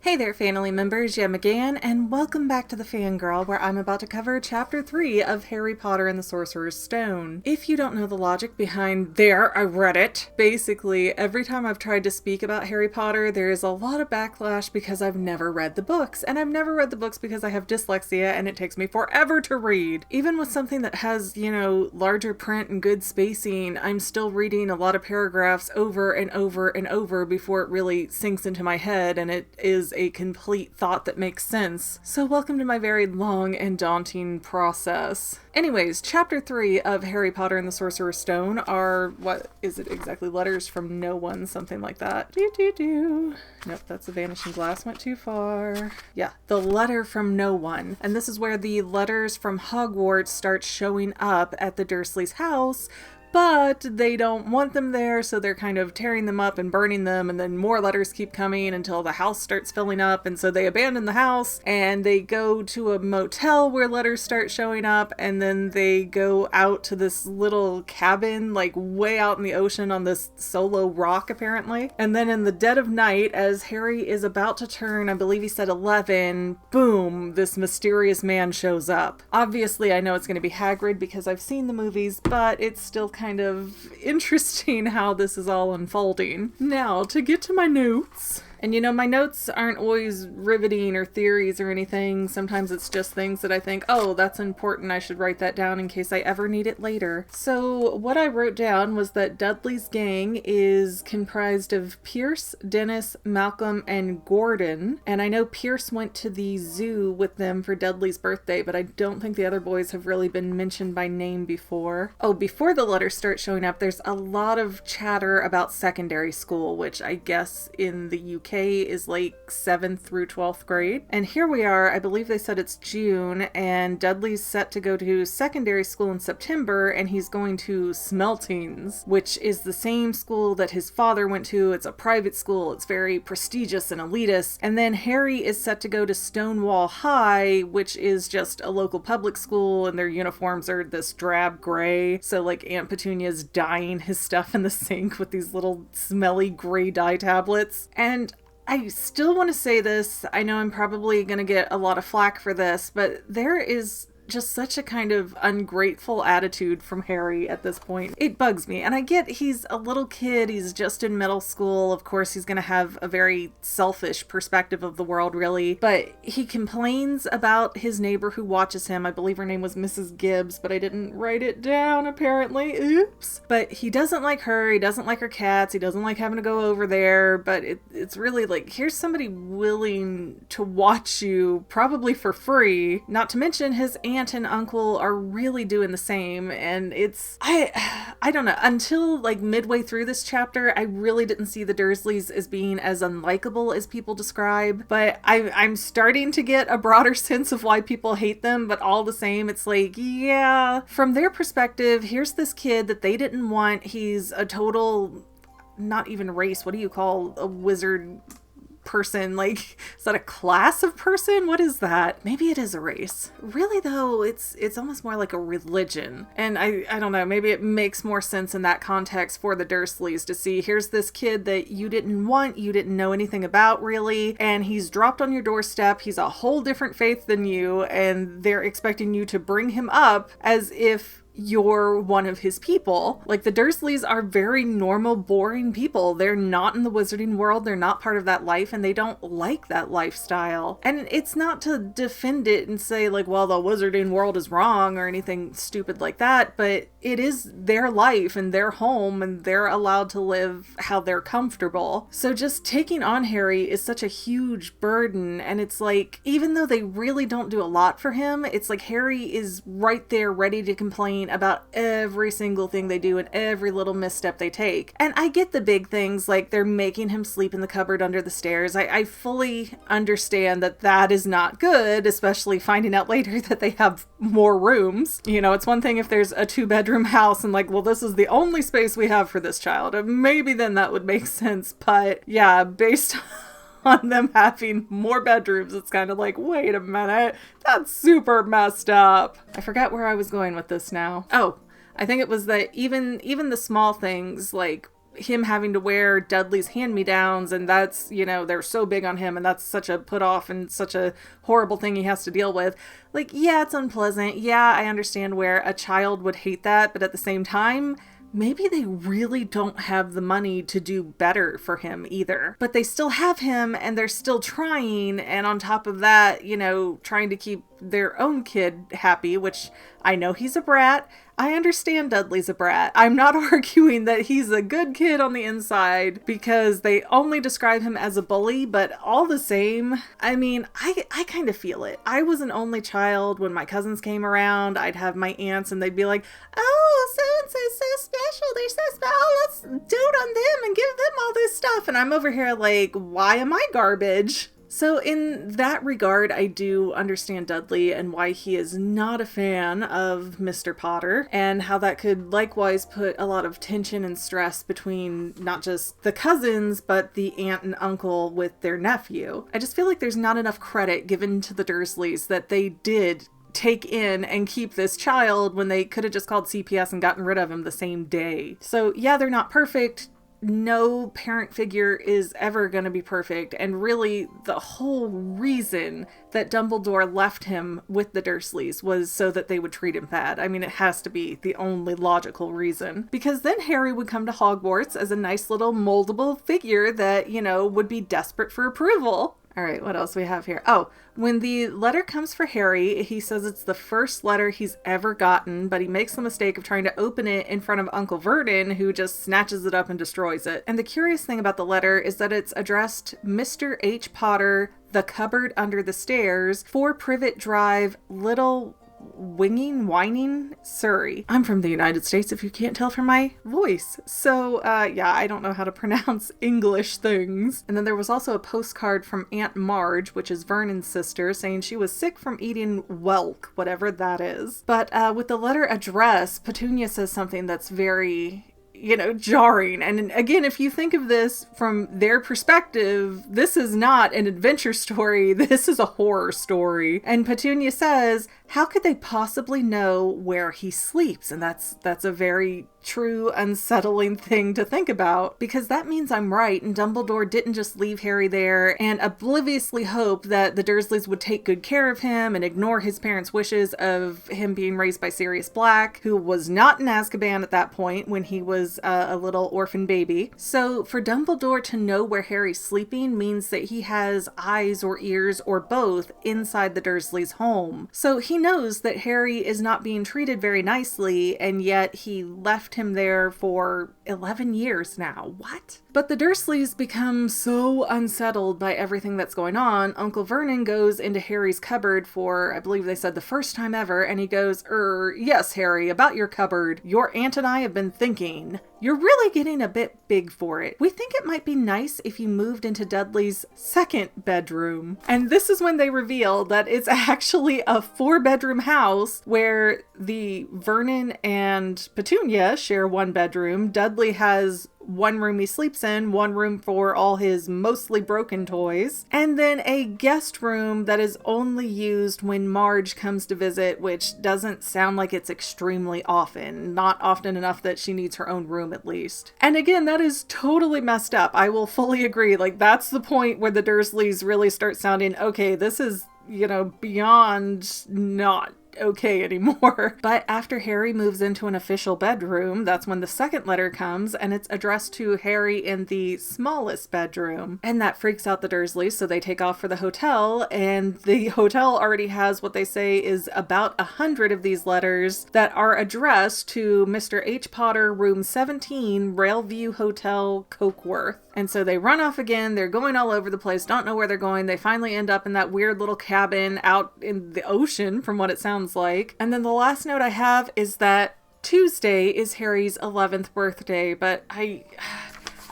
Hey there, FANily members, Yem again, and welcome back to the Fangirl, where I'm about to cover Chapter 3 of Harry Potter and the Sorcerer's Stone. If you don't know the logic behind there, I read it. Basically, every time I've tried to speak about Harry Potter, there is a lot of backlash because I've never read the books, and I've never read the books because I have dyslexia and it takes me forever to read. Even with something that has, larger print and good spacing, I'm still reading a lot of paragraphs over and over and over before it really sinks into my head, and it is a complete thought that makes sense. So welcome to my very long and daunting process. Anyways, Chapter 3 of Harry Potter and the Sorcerer's Stone are, what is it exactly? Letters from No One, something like that. Nope, that's the Vanishing Glass, went too far. Yeah, the Letter from No One. And this is where the letters from Hogwarts start showing up at the Dursleys' house, but they don't want them there, so they're kind of tearing them up and burning them, and then more letters keep coming until the house starts filling up, and so they abandon the house, and they go to a motel where letters start showing up, and then they go out to this little cabin, like way out in the ocean on this solo rock, apparently. And then in the dead of night, as Harry is about to turn, I believe he said 11, boom, this mysterious man shows up. Obviously, I know it's going to be Hagrid because I've seen the movies, but it's still kind of interesting how this is all unfolding. Now, to get to my notes. And my notes aren't always riveting or theories or anything. Sometimes it's just things that I think, oh, that's important, I should write that down in case I ever need it later. So what I wrote down was that Dudley's gang is comprised of Pierce, Dennis, Malcolm, and Gordon. And I know Pierce went to the zoo with them for Dudley's birthday, but I don't think the other boys have really been mentioned by name before. Oh, before the letters start showing up, there's a lot of chatter about secondary school, which I guess in the UK is like 7th through 12th grade. And here we are, I believe they said it's June, and Dudley's set to go to secondary school in September, and he's going to Smeltings, which is the same school that his father went to. It's a private school, it's very prestigious and elitist. And then Harry is set to go to Stonewall High, which is just a local public school, and their uniforms are this drab gray. So like Aunt Petunia's dyeing his stuff in the sink with these little smelly gray dye tablets. And I still want to say this, I know I'm probably going to get a lot of flack for this, but there is just such a kind of ungrateful attitude from Harry at this point. It bugs me. And I get he's a little kid, he's just in middle school, of course he's gonna have a very selfish perspective of the world, really, but he complains about his neighbor who watches him. I believe her name was Mrs. Gibbs, but I didn't write it down apparently. Oops. But he doesn't like her, he doesn't like her cats, he doesn't like having to go over there, but it's really like, here's somebody willing to watch you, probably for free, not to mention his aunt and uncle are really doing the same. And it's, I don't know, until like midway through this chapter, I really didn't see the Dursleys as being as unlikable as people describe, but I'm starting to get a broader sense of why people hate them. But all the same, it's like, yeah, from their perspective, here's this kid that they didn't want. He's a total, not even race, what do you call a wizard person? Like, is that a class of person? What is that? Maybe it is a race. Really though, it's almost more like a religion. And I don't know, maybe it makes more sense in that context for the Dursleys to see, here's this kid that you didn't want, you didn't know anything about really, and he's dropped on your doorstep, he's a whole different faith than you, and they're expecting you to bring him up as if you're one of his people. Like, the Dursleys are very normal, boring people. They're not in the wizarding world, they're not part of that life, and they don't like that lifestyle. And it's not to defend it and say like, well, the wizarding world is wrong or anything stupid like that, but it is their life and their home, and they're allowed to live how they're comfortable. So just taking on Harry is such a huge burden, and it's like, even though they really don't do a lot for him, it's like Harry is right there ready to complain about every single thing they do and every little misstep they take. And I get the big things, like they're making him sleep in the cupboard under the stairs. I fully understand that that is not good, especially finding out later that they have more rooms. It's one thing if there's a 2-bedroom house and like, well, this is the only space we have for this child. Maybe then that would make sense. But yeah, based on them having more bedrooms, it's kind of like, wait a minute, that's super messed up. I forgot where I was going with this now. Oh, I think it was that even the small things, like him having to wear Dudley's hand-me-downs, and that's, they're so big on him, and that's such a put-off and such a horrible thing he has to deal with. Like, yeah, it's unpleasant. Yeah, I understand where a child would hate that, but at the same time, maybe they really don't have the money to do better for him either. But they still have him, and they're still trying, and on top of that, trying to keep their own kid happy, which I know he's a brat. I understand Dudley's a brat. I'm not arguing that he's a good kid on the inside because they only describe him as a bully, but all the same, I mean, I kind of feel it. I was an only child. When my cousins came around, I'd have my aunts and they'd be like, oh, so-and-so's so special. They're so special. Let's dote on them and give them all this stuff. And I'm over here like, why am I garbage? So in that regard, I do understand Dudley and why he is not a fan of Mr. Potter, and how that could likewise put a lot of tension and stress between not just the cousins, but the aunt and uncle with their nephew. I just feel like there's not enough credit given to the Dursleys that they did take in and keep this child when they could have just called CPS and gotten rid of him the same day. So yeah, they're not perfect. No parent figure is ever going to be perfect, and really the whole reason that Dumbledore left him with the Dursleys was so that they would treat him bad. I mean, it has to be the only logical reason, because then Harry would come to Hogwarts as a nice little moldable figure that, would be desperate for approval. All right, what else we have here? Oh, when the letter comes for Harry, he says it's the first letter he's ever gotten, but he makes the mistake of trying to open it in front of Uncle Vernon, who just snatches it up and destroys it. And the curious thing about the letter is that it's addressed Mr. H. Potter, the cupboard under the stairs, 4 Privet Drive, Little Whining, Surrey. I'm from the United States, if you can't tell from my voice. So, yeah, I don't know how to pronounce English things. And then there was also a postcard from Aunt Marge, which is Vernon's sister, saying she was sick from eating whelk, whatever that is. But with the letter address, Petunia says something that's very jarring. And again, if you think of this from their perspective, this is not an adventure story. This is a horror story. And Petunia says, how could they possibly know where he sleeps? And that's a very true, unsettling thing to think about, because that means I'm right and Dumbledore didn't just leave Harry there and obliviously hope that the Dursleys would take good care of him and ignore his parents' wishes of him being raised by Sirius Black, who was not in Azkaban at that point when he was a little orphan baby. So for Dumbledore to know where Harry's sleeping means that he has eyes or ears or both inside the Dursleys' home. So he knows that Harry is not being treated very nicely, and yet he left him there for 11 years now. What? But the Dursleys become so unsettled by everything that's going on, Uncle Vernon goes into Harry's cupboard for, I believe they said, the first time ever, and he goes, yes, Harry, about your cupboard. Your aunt and I have been thinking. You're really getting a bit big for it. We think it might be nice if you moved into Dudley's second bedroom. And this is when they reveal that it's actually a 4-bedroom house where the Vernon and Petunia share one bedroom. Dudley has one room he sleeps in, one room for all his mostly broken toys, and then a guest room that is only used when Marge comes to visit, which doesn't sound like it's extremely often. Not often enough that she needs her own room at least. And again, that is totally messed up. I will fully agree. Like, that's the point where the Dursleys really start sounding, okay, this is, beyond not okay anymore. But after Harry moves into an official bedroom, that's when the second letter comes, and it's addressed to Harry in the smallest bedroom. And that freaks out the Dursleys, so they take off for the hotel, and the hotel already has what they say is about 100 of these letters that are addressed to Mr. H. Potter, room 17, Railview Hotel, Cokeworth. And so they run off again, they're going all over the place, don't know where they're going. They finally end up in that weird little cabin out in the ocean, from what it sounds like. And then the last note I have is that Tuesday is Harry's 11th birthday, but I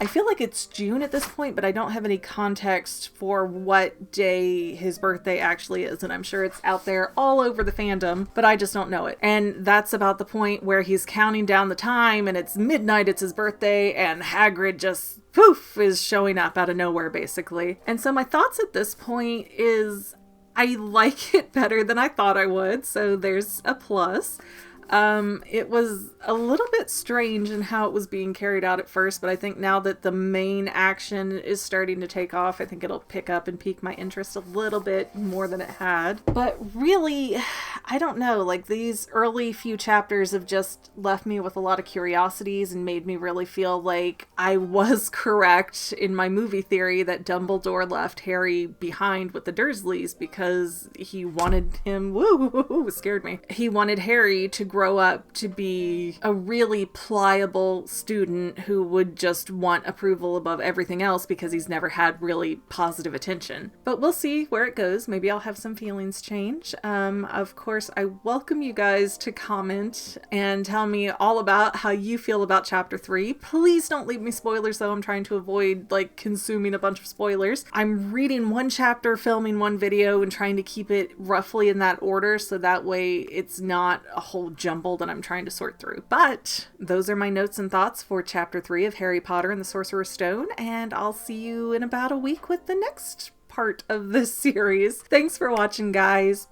feel like it's June at this point, but I don't have any context for what day his birthday actually is, and I'm sure it's out there all over the fandom, but I just don't know it. And that's about the point where he's counting down the time, and it's midnight, it's his birthday, and Hagrid just poof is showing up out of nowhere, basically. And so my thoughts at this point is I like it better than I thought I would, so there's a plus. It was a little bit strange in how it was being carried out at first, but I think now that the main action is starting to take off, I think it'll pick up and pique my interest a little bit more than it had. But really, I don't know, like these early few chapters have just left me with a lot of curiosities and made me really feel like I was correct in my movie theory that Dumbledore left Harry behind with the Dursleys because he wanted him, scared me. He wanted Harry to grow up to be a really pliable student who would just want approval above everything else because he's never had really positive attention. But we'll see where it goes. Maybe I'll have some feelings change. Of course, I welcome you guys to comment and tell me all about how you feel about chapter 3. Please don't leave me spoilers though. I'm trying to avoid like consuming a bunch of spoilers. I'm reading one chapter, filming one video, and trying to keep it roughly in that order so that way it's not a whole jumble that I'm trying to sort through. But those are my notes and thoughts for chapter 3 of Harry Potter and the Sorcerer's Stone, and I'll see you in about a week with the next part of this series. Thanks for watching, guys.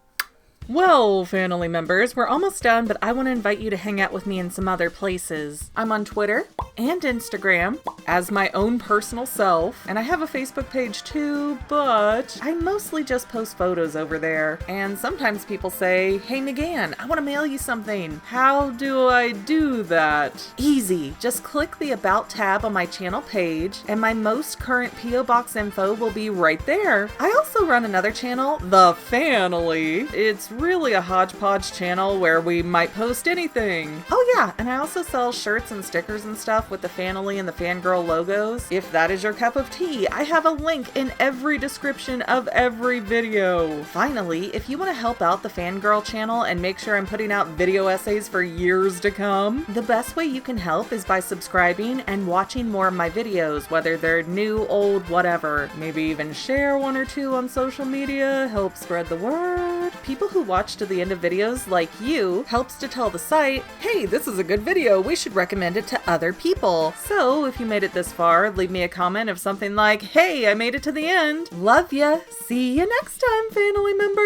Well, FANily members, we're almost done, but I want to invite you to hang out with me in some other places. I'm on Twitter and Instagram as my own personal self, and I have a Facebook page too, but I mostly just post photos over there. And sometimes people say, "Hey McGann, I want to mail you something. How do I do that?" Easy. Just click the About tab on my channel page, and my most current P.O. Box info will be right there. I also run another channel, the FANily. It's really a hodgepodge channel where we might post anything. Oh yeah, and I also sell shirts and stickers and stuff with the FANily and the Fangirl logos. If that is your cup of tea, I have a link in every description of every video. Finally, if you want to help out the Fangirl channel and make sure I'm putting out video essays for years to come, the best way you can help is by subscribing and watching more of my videos, whether they're new, old, whatever. Maybe even share one or two on social media, help spread the word. People who watch to the end of videos like you helps to tell the site, hey, this is a good video, we should recommend it to other people. So if you made it this far, leave me a comment of something like, hey, I made it to the end. Love ya. See you next time, FANily members.